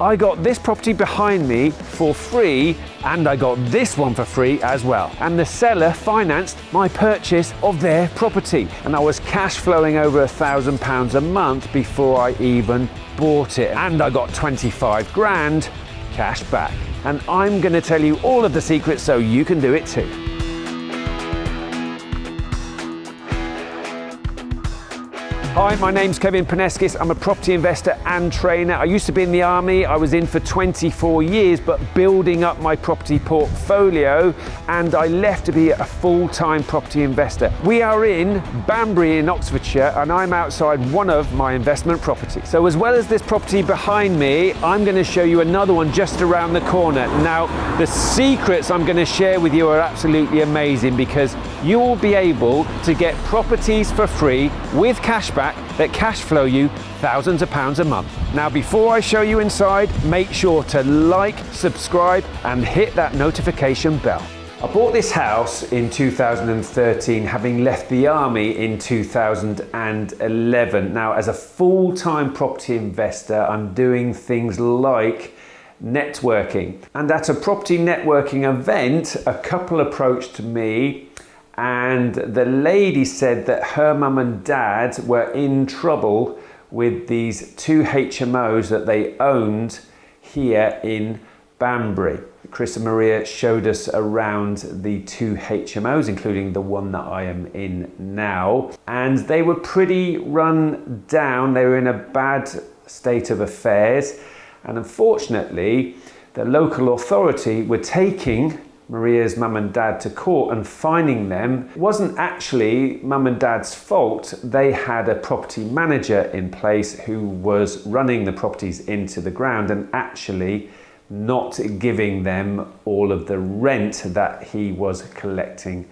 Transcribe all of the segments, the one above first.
I got this property behind me for free, and I got this one for free as well. And the seller financed my purchase of their property. And I was cash flowing over £1,000 a month before I even bought it. And I got 25 grand cash back. And I'm going to tell you all of the secrets so you can do it too. Hi, my name's Kevin Poneskis. I'm a property investor and trainer. I used to be in the army. I was in for 24 years, but building up my property portfolio, and I left to be a full-time property investor. We are in Banbury in Oxfordshire, and I'm outside one of my investment properties. So as well as this property behind me, I'm going to show you another one just around the corner. Now, the secrets I'm going to share with you are absolutely amazing, because you will be able to get properties for free with cashback that cash flow you thousands of pounds a month. Now, before I show you inside, make sure to like, subscribe, and hit that notification bell. I bought this house in 2013, having left the army in 2011. Now, as a full-time property investor, I'm doing things like networking. And at a property networking event, a couple approached me, and the lady said that her mum and dad were in trouble with these two HMOs that they owned here in Banbury. Chris and Maria showed us around the two HMOs, including the one that I am in now. And they were pretty run down. They were in a bad state of affairs. And unfortunately, the local authority were taking Maria's mum and dad to court and fining them. It wasn't actually mum and dad's fault. They had a property manager in place who was running the properties into the ground and actually not giving them all of the rent that he was collecting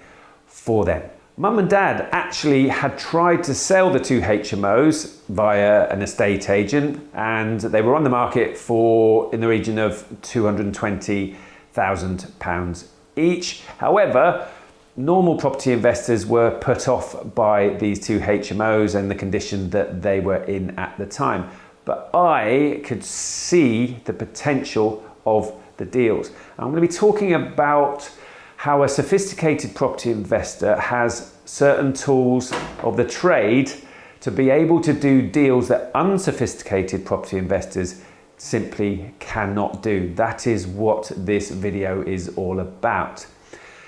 for them. Mum and dad actually had tried to sell the two HMOs via an estate agent, and they were on the market for in the region of £220,000 each. However, normal property investors were put off by these two HMOs and the condition that they were in at the time. But I could see the potential of the deals. I'm going to be talking about how a sophisticated property investor has certain tools of the trade to be able to do deals that unsophisticated property investors simply cannot do. That is what this video is all about.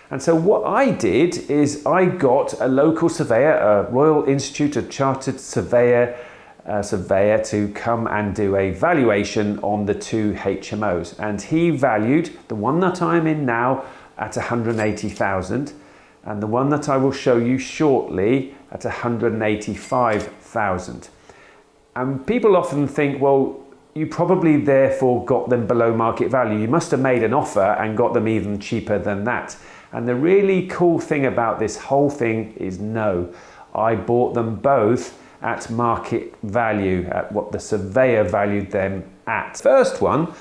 And so what I did is I got a local surveyor, a Royal Institute of Chartered surveyor to come and do a valuation on the two HMOs. And he valued the one that I'm in now at 180,000 and the one that I will show you shortly at 185,000. And people often think, well, you probably therefore got them below market value. You must have made an offer and got them even cheaper than that. And the really cool thing about this whole thing is no, I bought them both at market value, at what the surveyor valued them at. First one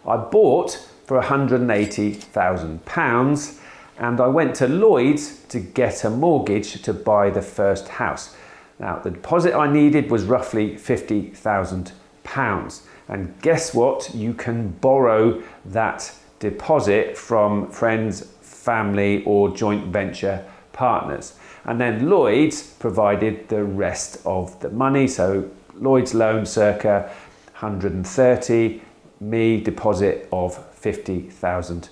I bought for £180,000, and I went to Lloyd's to get a mortgage to buy the first house. Now, the deposit I needed was roughly £50,000. And guess what? You can borrow that deposit from friends, family, or joint venture partners. And then Lloyd's provided the rest of the money. So Lloyd's loan circa 130, me deposit of £50,000.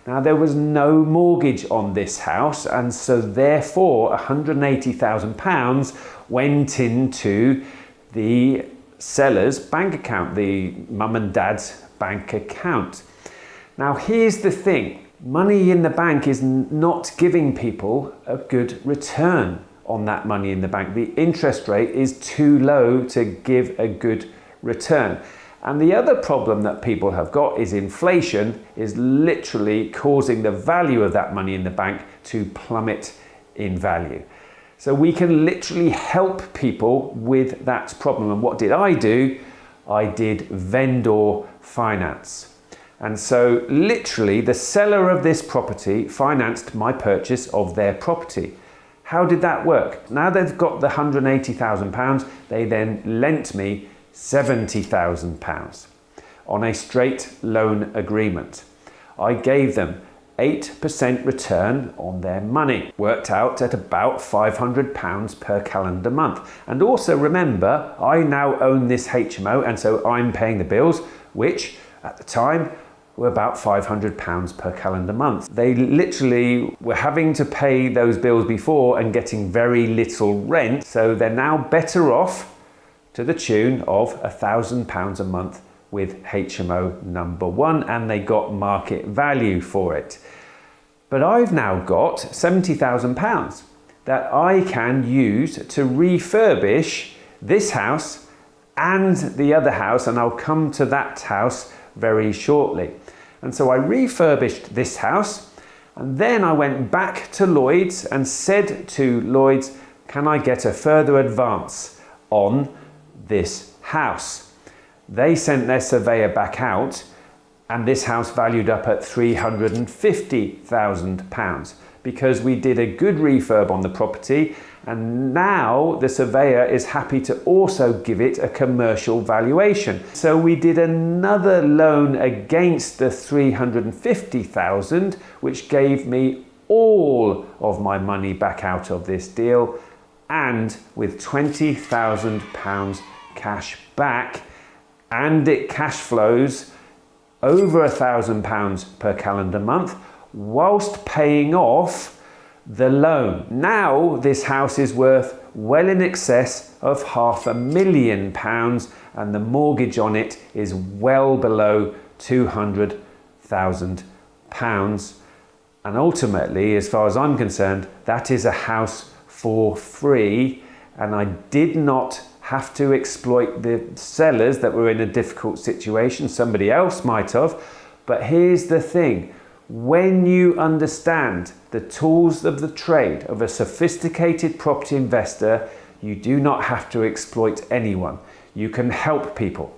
Now, there was no mortgage on this house, and so therefore £180,000 went into the seller's bank account, the mum and dad's bank account. Now, here's the thing. Money in the bank is not giving people a good return on that money in the bank. The interest rate is too low to give a good return. And the other problem that people have got is inflation is literally causing the value of that money in the bank to plummet in value. So we can literally help people with that problem. And what did I do? I did vendor finance. And so literally the seller of this property financed my purchase of their property. How did that work? Now they've got the £180,000, they then lent me £70,000. on a straight loan agreement. I gave them 8% return on their money, worked out at about £500 per calendar month. And also remember, I now own this HMO, and so I'm paying the bills, which at the time were about £500 per calendar month. They literally were having to pay those bills before and getting very little rent, so they're now better off to the tune of £1,000 a month with HMO number one, and they got market value for it. But I've now got £70,000 that I can use to refurbish this house and the other house, and I'll come to that house very shortly. And so I refurbished this house, and then I went back to Lloyds and said to Lloyds, can I get a further advance on this house? They sent their surveyor back out, and this house valued up at £350,000 because we did a good refurb on the property, and now the surveyor is happy to also give it a commercial valuation. So we did another loan against the £350,000, which gave me all of my money back out of this deal, and with £20,000 cash back, and it cash flows over £1,000 per calendar month whilst paying off the loan. Now this house is worth well in excess of £500,000, and the mortgage on it is well below £200,000. And ultimately, as far as I'm concerned, that is a house for free, and I did not have to exploit the sellers that were in a difficult situation. Somebody else might have. But here's the thing. When you understand the tools of the trade of a sophisticated property investor, you do not have to exploit anyone. You can help people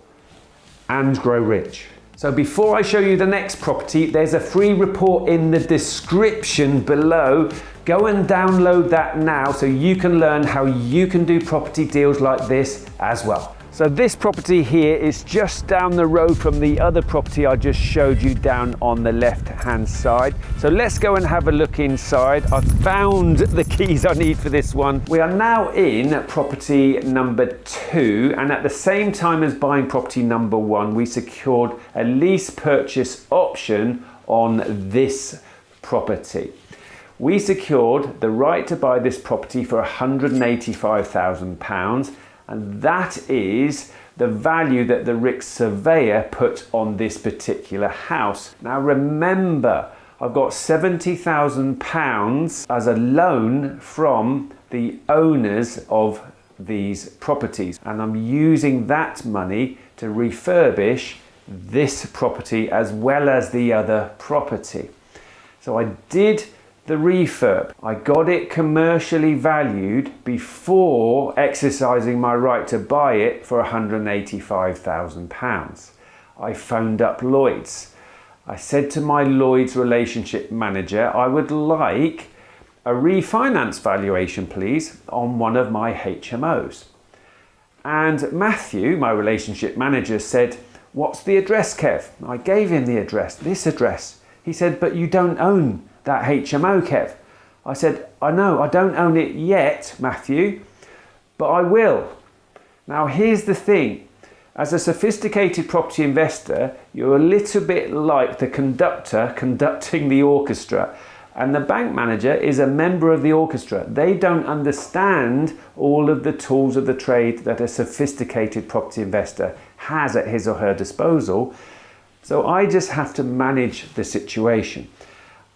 and grow rich. So before I show you the next property, there's a free report in the description below. Go and download that now so you can learn how you can do property deals like this as well. So this property here is just down the road from the other property I just showed you down on the left-hand side. So let's go and have a look inside. I've found the keys I need for this one. We are now in property number 2, and at the same time as buying property number 1, we secured a lease purchase option on this property. We secured the right to buy this property for £185,000, and that is the value that the RICS surveyor put on this particular house. Now remember, I've got £70,000 as a loan from the owners of these properties, and I'm using that money to refurbish this property as well as the other property. So I did the refurb. I got it commercially valued before exercising my right to buy it for £185,000. I phoned up Lloyds. I said to my Lloyds relationship manager, I would like a refinance valuation please on one of my HMOs. And Matthew, my relationship manager, said, what's the address, Kev? I gave him the address, this address. He said, but you don't own that HMO, Kev. I said, I know, I don't own it yet, Matthew, but I will. Now here's the thing. As a sophisticated property investor, you're a little bit like the conductor conducting the orchestra, and the bank manager is a member of the orchestra. They don't understand all of the tools of the trade that a sophisticated property investor has at his or her disposal. So I just have to manage the situation.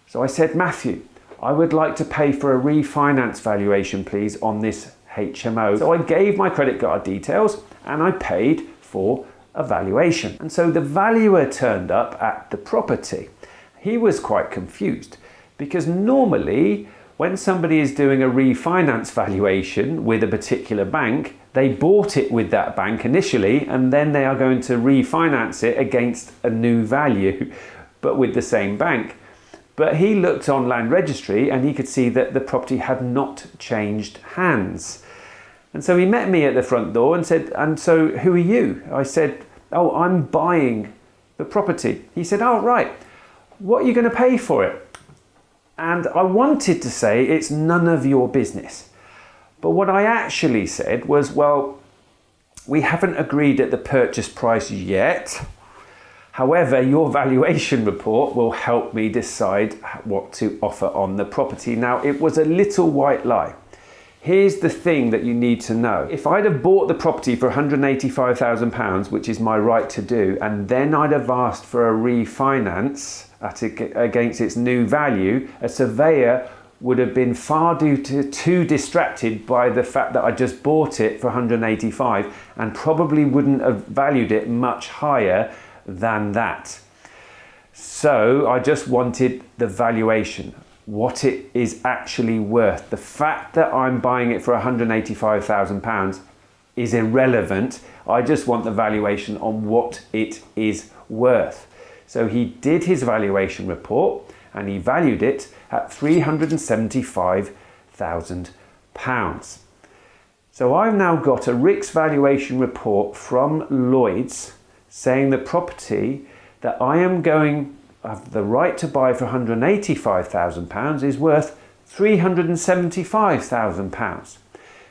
So I said, Matthew, I would like to pay for a refinance valuation, please, on this HMO. So I gave my credit card details and I paid for a valuation. And so the valuer turned up at the property. He was quite confused because normally when somebody is doing a refinance valuation with a particular bank, they bought it with that bank initially and then they are going to refinance it against a new value, but with the same bank. But he looked on Land Registry and he could see that the property had not changed hands. And so he met me at the front door and said, and so who are you? I said, oh, I'm buying the property. He said, oh, right, what are you going to pay for it? And I wanted to say it's none of your business. But what I actually said was, well, we haven't agreed at the purchase price yet. However, your valuation report will help me decide what to offer on the property. Now, it was a little white lie. Here's the thing that you need to know. If I'd have bought the property for £185,000, which is my right to do, and then I'd have asked for a refinance against its new value, a surveyor would have been far too distracted by the fact that I just bought it for 185 and probably wouldn't have valued it much higher than that. So I just wanted the valuation, what it is actually worth. The fact that I'm buying it for £185,000 is irrelevant. I just want the valuation on what it is worth. So he did his valuation report and he valued it at £375,000. So I've now got a RICS valuation report from Lloyd's saying the property that I have the right to buy for £185,000 is worth £375,000.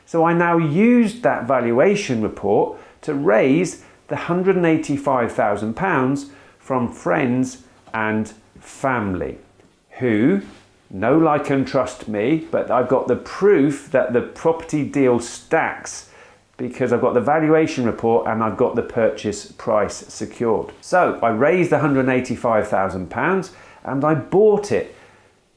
So I now used that valuation report to raise the £185,000 from friends and family who know, like and trust me, but I've got the proof that the property deal stacks because I've got the valuation report and I've got the purchase price secured. So I raised the £185,000 and I bought it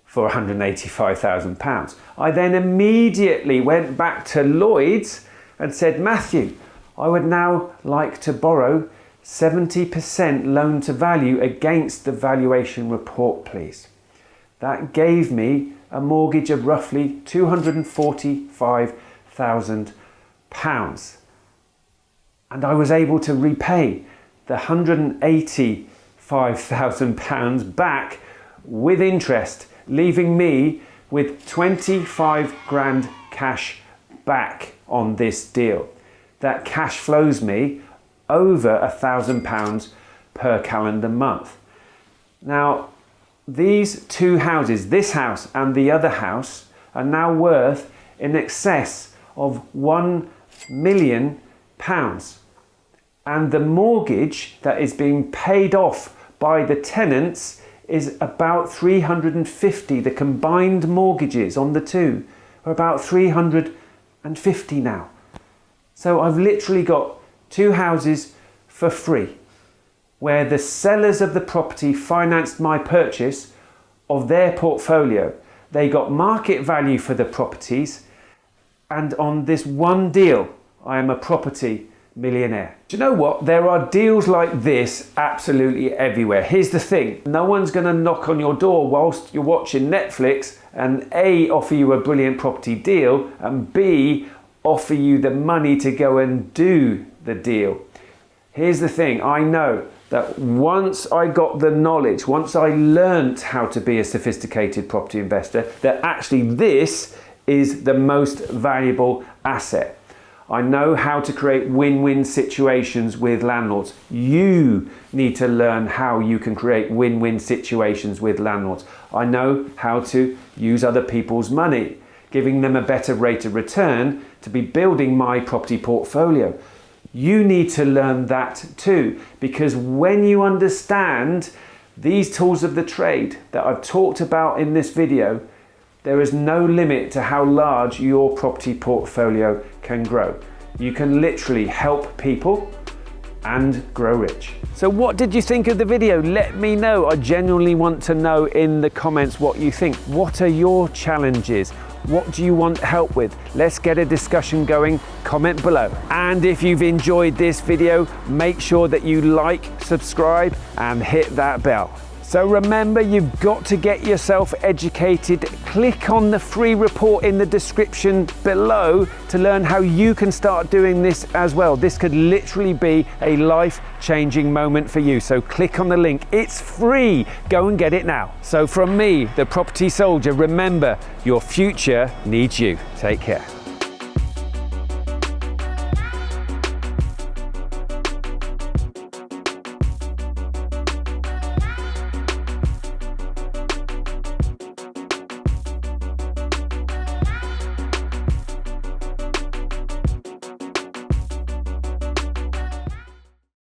for £185,000. I then immediately went back to Lloyd's and said, Matthew, I would now like to borrow 70% loan to value against the valuation report, please. That gave me a mortgage of roughly £245,000. And I was able to repay the £185,000 back with interest, leaving me with 25 grand cash back on this deal. That cash flows me over £1,000 per calendar month. Now, these two houses, this house and the other house, are now worth in excess of £1 million. And the mortgage that is being paid off by the tenants is about 350. The combined mortgages on the two are about 350 now. So I've literally got two houses for free, where the sellers of the property financed my purchase of their portfolio. They got market value for the properties, and on this one deal, I am a property millionaire. Do you know what? There are deals like this absolutely everywhere. Here's the thing. No one's going to knock on your door whilst you're watching Netflix and A, offer you a brilliant property deal, and B, offer you the money to go and do the deal. Here's the thing. I know that once I got the knowledge, once I learnt how to be a sophisticated property investor, that actually this is the most valuable asset. I know how to create win-win situations with landlords. You need to learn how you can create win-win situations with landlords. I know how to use other people's money, giving them a better rate of return to be building my property portfolio. You need to learn that too, because when you understand these tools of the trade that I've talked about in this video, there is no limit to how large your property portfolio can grow. You can literally help people and grow rich. So what did you think of the video? Let me know. I genuinely want to know in the comments what you think. What are your challenges? What do you want help with? Let's get a discussion going. Comment below. And if you've enjoyed this video, make sure that you like, subscribe, and hit that bell. So remember, you've got to get yourself educated. Click on the free report in the description below to learn how you can start doing this as well. This could literally be a life-changing moment for you. So click on the link. It's free. Go and get it now. So from me, the Property Soldier, remember, your future needs you. Take care.